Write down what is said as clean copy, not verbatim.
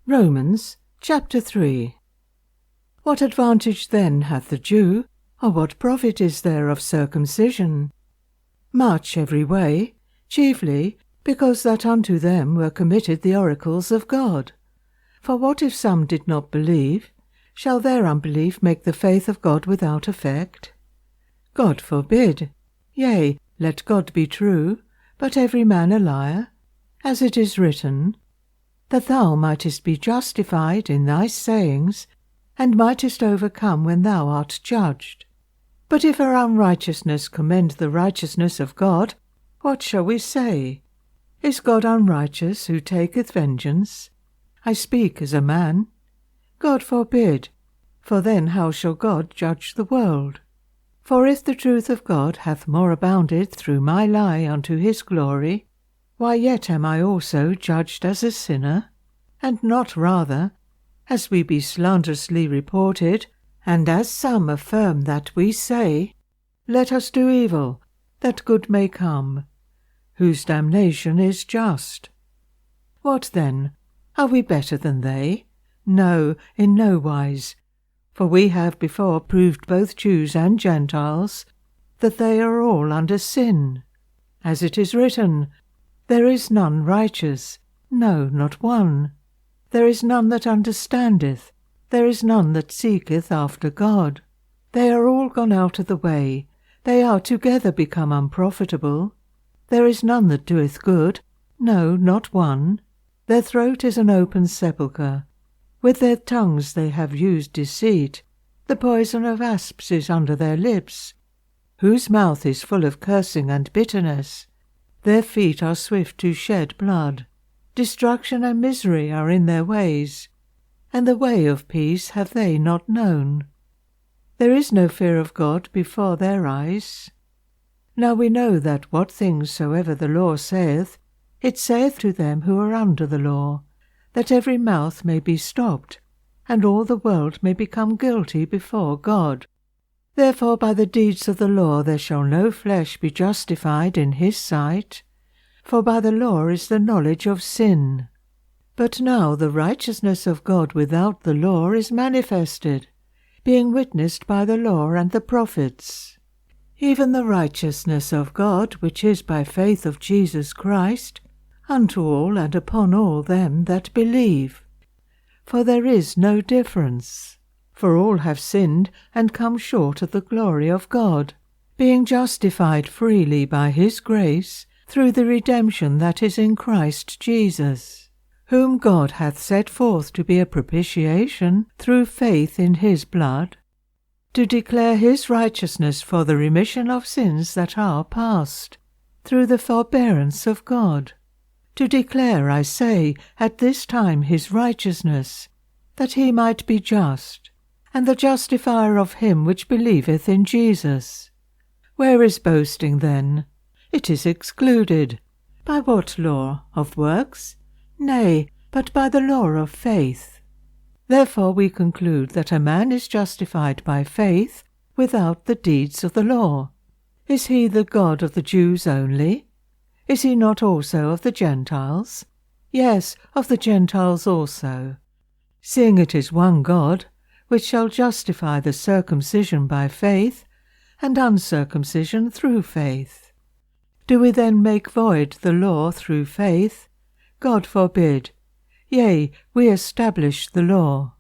Romans chapter 3. What advantage then hath the Jew, or what profit is there of circumcision? Much every way, chiefly because that unto them were committed the oracles of God. For what if some did not believe? Shall their unbelief make the faith of God without effect? God forbid. Yea, let God be true, but every man a liar, as it is written, that thou mightest be justified in thy sayings, and mightest overcome when thou art judged. But if our unrighteousness commend the righteousness of God, what shall we say? Is God unrighteous who taketh vengeance? I speak as a man. God forbid, for then how shall God judge the world? For if the truth of God hath more abounded through my lie unto his glory, why yet am I also judged as a sinner? And not rather, as we be slanderously reported, and as some affirm that we say, Let us do evil, that good may come, whose damnation is just. What then? Are we better than they? No, in no wise. For we have before proved both Jews and Gentiles, that they are all under sin. As it is written, There is none righteous, no, not one. There is none that understandeth, there is none that seeketh after God. They are all gone out of the way, they are together become unprofitable. There is none that doeth good, no, not one. Their throat is an open sepulchre. With their tongues they have used deceit. The poison of asps is under their lips, whose mouth is full of cursing and bitterness. Their feet are swift to shed blood. Destruction and misery are in their ways, and the way of peace have they not known. There is no fear of God before their eyes. Now we know that what things soever the law saith, it saith to them who are under the law, that every mouth may be stopped, and all the world may become guilty before God. Therefore by the deeds of the law there shall no flesh be justified in his sight, for by the law is the knowledge of sin. But now the righteousness of God without the law is manifested, being witnessed by the law and the prophets, even the righteousness of God which is by faith of Jesus Christ, unto all and upon all them that believe. For there is no difference. For all have sinned and come short of the glory of God, being justified freely by his grace, through the redemption that is in Christ Jesus, whom God hath set forth to be a propitiation through faith in his blood, to declare his righteousness for the remission of sins that are past, through the forbearance of God. To declare, I say, at this time his righteousness, that he might be just, and the justifier of him which believeth in Jesus. Where is boasting then? It is excluded. By what law? Of works? Nay, but by the law of faith. Therefore we conclude that a man is justified by faith without the deeds of the law. Is he the God of the Jews only? Is he not also of the Gentiles? Yes, of the Gentiles also. Seeing it is one God, which shall justify the circumcision by faith, and uncircumcision through faith. Do we then make void the law through faith? God forbid. Yea, we establish the law.